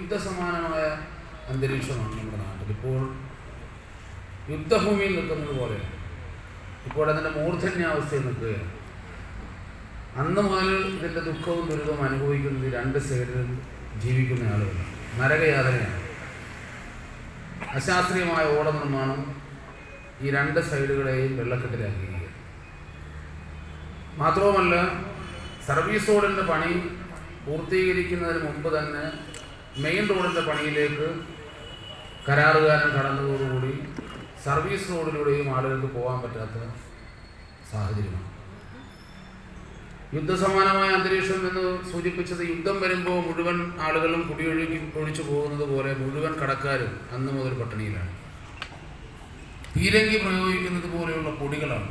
യുദ്ധസമാനമായ അന്തരീക്ഷമാണ് നമ്മുടെ നാട്ടിൽ. ഇപ്പോൾ യുദ്ധഭൂമിയിൽ നിൽക്കുന്നത് പോലെ ഇപ്പോൾ അതിൻ്റെ മൂർധന്യാവസ്ഥയിൽ നിൽക്കുകയാണ്. അന്ന് മുതൽ ഇതിൻ്റെ ദുഃഖവും ദുരിതവും അനുഭവിക്കുന്നത് രണ്ട് സൈഡിൽ ജീവിക്കുന്ന ആളുകളാണ്. നരകയാതനയാണ്. അശാസ്ത്രീയമായ ഓട നിർമ്മാണം ഈ രണ്ട് സൈഡുകളെയും വെള്ളക്കെട്ടിലാക്കിയിരിക്കുക. മാത്രവുമല്ല, സർവീസ് റോഡിൻ്റെ പണി പൂർത്തീകരിക്കുന്നതിന് മുമ്പ് തന്നെ മെയിൻ റോഡിൻ്റെ പണിയിലേക്ക് കരാറുകാരൻ കടന്നതോടുകൂടി സർവീസ് റോഡിലൂടെയും ആളുകൾക്ക് പോകാൻ പറ്റാത്ത സാഹചര്യമാണ്. യുദ്ധസമാനമായ അന്തരീക്ഷം എന്ന് സൂചിപ്പിച്ചത്, യുദ്ധം വരുമ്പോൾ മുഴുവൻ ആളുകളും ഒഴിച്ചു പോകുന്നത് പോലെ മുഴുവൻ കടക്കാരും അന്ന് മുതൽ പട്ടിണിയിലാണ്. പീരങ്കി പ്രയോഗിക്കുന്നത് പോലെയുള്ള പൊടികളാണ്.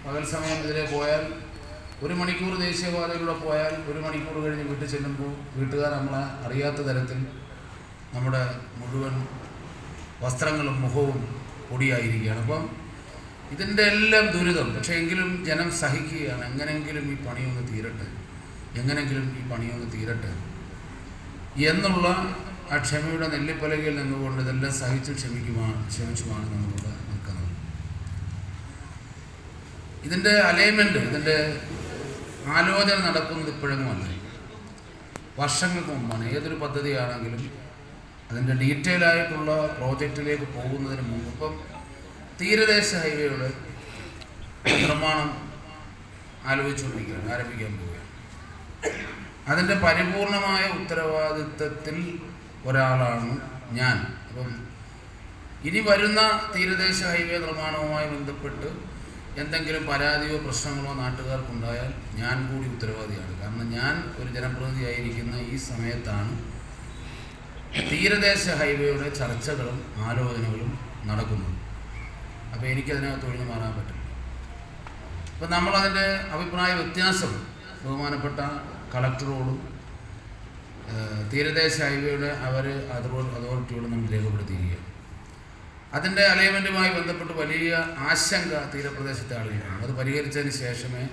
പകൽ സമയം ഇതിലെ പോയാൽ 1 മണിക്കൂർ ദേശീയപാതയിലൂടെ പോയാൽ 1 മണിക്കൂർ കഴിഞ്ഞ് വീട്ടിൽ ചെല്ലുമ്പോൾ വീട്ടുകാർ നമ്മളെ അറിയാത്ത തരത്തിൽ നമ്മുടെ മുഴുവൻ വസ്ത്രങ്ങളും മുഖവും പൊടിയായിരിക്കുകയാണ്. അപ്പം ഇതിൻ്റെ എല്ലാം ദുരിതം. പക്ഷേ എങ്കിലും ജനം സഹിക്കുകയാണ്. എങ്ങനെങ്കിലും ഈ പണിയൊന്ന് തീരട്ടെ, എങ്ങനെങ്കിലും ഈ പണിയൊന്ന് തീരട്ടെ എന്നുള്ള ആ ക്ഷമയുടെ നെല്ലിപ്പലകയിൽ നിന്നുകൊണ്ട് ഇതെല്ലാം സഹിച്ച് ക്ഷമിച്ചുമാണ് നമ്മളിവിടെ നിൽക്കുന്നത്. ഇതിൻ്റെ അലൈൻമെൻറ്റ്, ഇതിൻ്റെ ആലോചന നടക്കുന്നത് ഇപ്പോഴെങ്ങുമല്ല, വർഷങ്ങൾക്ക് മുമ്പാണ്. ഏതൊരു പദ്ധതിയാണെങ്കിലും അതിൻ്റെ ഡീറ്റെയിൽ ആയിട്ടുള്ള പ്രോജക്റ്റിലേക്ക് പോകുന്നതിന് മുമ്പ്, ഇപ്പം തീരദേശ ഹൈവേയുടെ നിർമ്മാണം ആരംഭിക്കാൻ പോവുകയാണ്. അതിൻ്റെ പരിപൂർണമായ ഉത്തരവാദിത്വത്തിൽ ഒരാളാണ് ഞാൻ. അപ്പം ഇനി വരുന്ന തീരദേശ ഹൈവേ നിർമ്മാണവുമായി ബന്ധപ്പെട്ട് എന്തെങ്കിലും പരാതിയോ പ്രശ്നങ്ങളോ നാട്ടുകാർക്കുണ്ടായാൽ ഞാൻ കൂടി ഉത്തരവാദിയാണ്. കാരണം ഞാൻ ഒരു ജനപ്രതിനിധിയായിരിക്കുന്ന ഈ സമയത്താണ് തീരദേശ ഹൈവേയുടെ ചർച്ചകളും ആലോചനകളും നടക്കുന്നത്. അപ്പോൾ എനിക്കതിനകത്ത് ഒഴിഞ്ഞു മാറാൻ പറ്റില്ല. അപ്പം നമ്മളതിൻ്റെ അഭിപ്രായ വ്യത്യാസം ബഹുമാനപ്പെട്ട കളക്ടറോടും തീരദേശ ഹൈവേയുടെ അതോറിറ്റിയോടും നമ്മൾ രേഖപ്പെടുത്തിയിരിക്കുകയാണ്. അതിൻ്റെ അലൈൻമെൻറ്റുമായി ബന്ധപ്പെട്ട് വലിയ ആശങ്ക തീരപ്രദേശത്തെ ആളുകളാണ്. അത് പരിഹരിച്ചതിന് ശേഷമേ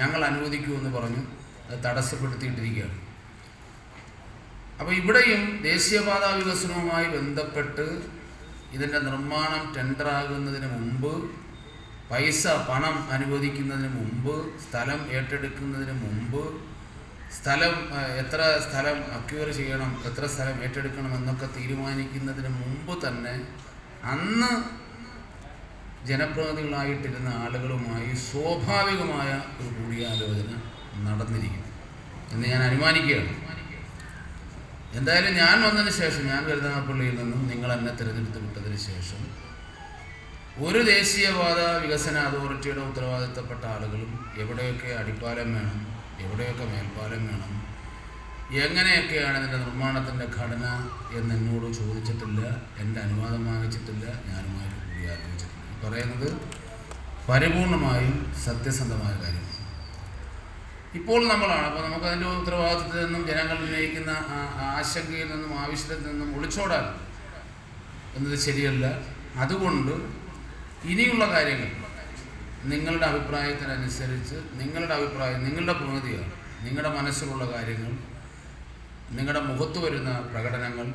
ഞങ്ങൾ അനുവദിക്കൂ എന്ന് പറഞ്ഞു അത് തടസ്സപ്പെടുത്തിയിട്ടിരിക്കുകയാണ്. അപ്പോൾ ഇവിടെയും ദേശീയപാത വികസനവുമായി ബന്ധപ്പെട്ട് ഇതിൻ്റെ നിർമ്മാണം ടെൻഡറാകുന്നതിന് മുമ്പ്, പണം അനുവദിക്കുന്നതിന് മുമ്പ്, സ്ഥലം ഏറ്റെടുക്കുന്നതിന് മുമ്പ്, എത്ര സ്ഥലം അക്വയർ ചെയ്യണം, എത്ര സ്ഥലം ഏറ്റെടുക്കണം എന്നൊക്കെ തീരുമാനിക്കുന്നതിന് മുമ്പ് തന്നെ അന്ന് ജനപ്രതിനിധികളായിട്ടിരുന്ന ആളുകളുമായി സ്വാഭാവികമായ ഒരു കൂടിയാലോചന നടന്നിരിക്കും എന്ന് ഞാൻ അനുമാനിക്കുകയാണ്. എന്തായാലും ഞാൻ വന്നതിന് ശേഷം, ഞാൻ കരുനാഗപ്പള്ളിയിൽ നിന്നും നിങ്ങൾ എന്നെ തിരഞ്ഞെടുത്ത് വിട്ടതിന് ശേഷം ഒരു ദേശീയപാത വികസന അതോറിറ്റിയുടെ ഉത്തരവാദിത്തപ്പെട്ട ആളുകളും എവിടെയൊക്കെ അടിപ്പാലം വേണം, എവിടെയൊക്കെ മേൽപ്പാലം വേണം, എങ്ങനെയൊക്കെയാണ് ഇതിൻ്റെ നിർമ്മാണത്തിൻ്റെ ഘടന എന്നോട് ചോദിച്ചിട്ടില്ല, എൻ്റെ അനുവാദം വാങ്ങിച്ചിട്ടില്ല, ഞാനുമായിട്ട് കൂടി ആലോചിച്ചിട്ടില്ല. പറയുന്നത് പരിപൂർണമായും സത്യസന്ധമായ കാര്യമാണ്. ഇപ്പോൾ നമ്മളാണ്. അപ്പോൾ നമുക്കതിൻ്റെ ഉത്തരവാദിത്വത്തിൽ നിന്നും ജനങ്ങൾ ഉന്നയിക്കുന്ന ആശങ്കയിൽ നിന്നും ആവശ്യത്തിൽ നിന്നും ഒളിച്ചോടാൻ എന്നത് ശരിയല്ല. അതുകൊണ്ട് ഇനിയുള്ള കാര്യങ്ങൾ നിങ്ങളുടെ അഭിപ്രായത്തിനനുസരിച്ച്, നിങ്ങളുടെ പ്രതിനിധിയാണ്, നിങ്ങളുടെ മനസ്സിലുള്ള കാര്യങ്ങൾ, നിങ്ങളുടെ മുഖത്ത് വരുന്ന പ്രകടനങ്ങൾ,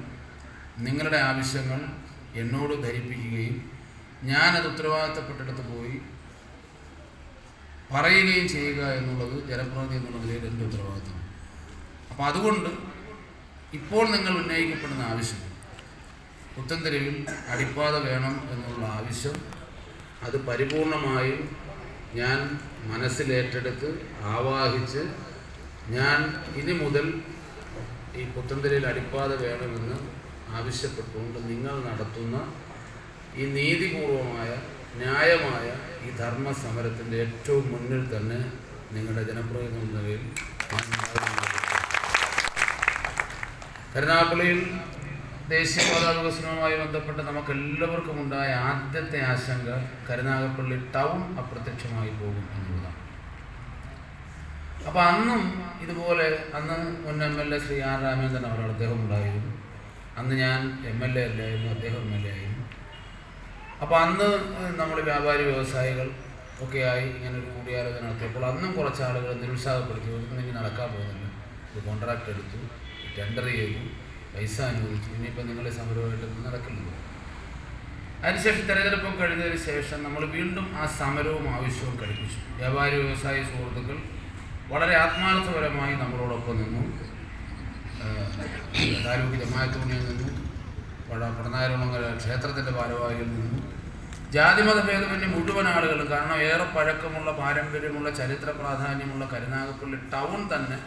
നിങ്ങളുടെ ആവശ്യങ്ങൾ എന്നോട് ധരിപ്പിക്കുകയും ഞാനത് ഉത്തരവാദിത്തപ്പെട്ടെടുത്ത് പോയി പറയുകയും ചെയ്യുക എന്നുള്ളത് ജനപ്രതിനിധി എന്നുള്ള നിലയിൽ എൻ്റെ ഉത്തരവാദിത്തമാണ്. അപ്പോൾ അതുകൊണ്ട് ഇപ്പോൾ നിങ്ങൾ ഉന്നയിക്കപ്പെടുന്ന ആവശ്യം, പുത്തൻതെരുവിൽ അടിപ്പാത വേണം എന്നുള്ള ആവശ്യം, അത് പരിപൂർണമായും ഞാൻ മനസ്സിലേറ്റെടുത്ത് ആവാഹിച്ച് ഞാൻ ഇനി മുതൽ ഈ പുത്തൻതെരുവിൽ അടിപ്പാത വേണമെന്ന് ആവശ്യപ്പെട്ടുകൊണ്ട് നിങ്ങൾ നടത്തുന്ന ഈ നീതിപൂർവമായ ന്യായമായ ഈ ധർമ്മസമരത്തിൻ്റെ ഏറ്റവും മുന്നിൽ തന്നെ നിങ്ങളുടെ ജനപ്രതിനിധി എന്ന നിലയിൽ കരുനാഗപ്പള്ളിയിൽ ദേശീയപാത വികസനവുമായി ബന്ധപ്പെട്ട് നമുക്കെല്ലാവർക്കും ഉണ്ടായ ആദ്യത്തെ ആശങ്ക കരുനാഗപ്പള്ളി ടൗൺ അപ്രത്യക്ഷമായി പോകും എന്നുള്ളതാണ്. അപ്പോൾ അന്നും ഇതുപോലെ, അന്ന് മുൻ MLA ശ്രീ R. രാമേന്ദ്രൻ അവർ അദ്ദേഹം ഉണ്ടായിരുന്നു. അന്ന് ഞാൻ MLA അല്ലായിരുന്നു, അദ്ദേഹം MLA ആയിരുന്നു. അപ്പോൾ അന്ന് നമ്മൾ വ്യാപാരി വ്യവസായികൾ ഒക്കെയായി ഇങ്ങനൊരു കൂടിയാലോചന നടത്തിയപ്പോൾ അന്നും കുറച്ച് ആളുകൾ നിരുത്സാഹപ്പെടുത്തി, ഒന്നും ഇനി നടക്കാൻ പോകുന്നില്ല, ഇത് കോൺട്രാക്ട് എടുത്തു, ടെൻഡർ ചെയ്തു, പൈസ അനുവദിച്ചു. ഇനിയിപ്പോൾ നിങ്ങൾ സമരമായിട്ട് നടക്കുന്നത്. അതിനുശേഷം തെരഞ്ഞെടുപ്പ് കഴിഞ്ഞതിന് ശേഷം നമ്മൾ വീണ്ടും ആ സമരവും ആവശ്യവും ഘടിപ്പിച്ചു. വ്യാപാരി വ്യവസായി സുഹൃത്തുക്കൾ വളരെ ആത്മാർത്ഥപരമായി നമ്മളോടൊപ്പം നിന്നു. താലൂക്ക് ജമാഅത്ത് യൂണിയനിൽ നിന്നു, പടനായകുളങ്ങര ക്ഷേത്രത്തിൻ്റെ ഭാരവാഹികൾ നിന്നു, ജാതിമത ഭേദമന്യേ മുഴുവൻ ആളുകളും. കാരണം ഏറെ പഴക്കമുള്ള പാരമ്പര്യമുള്ള ചരിത്ര പ്രാധാന്യമുള്ള കരുനാഗപ്പള്ളി ടൗൺ തന്നെ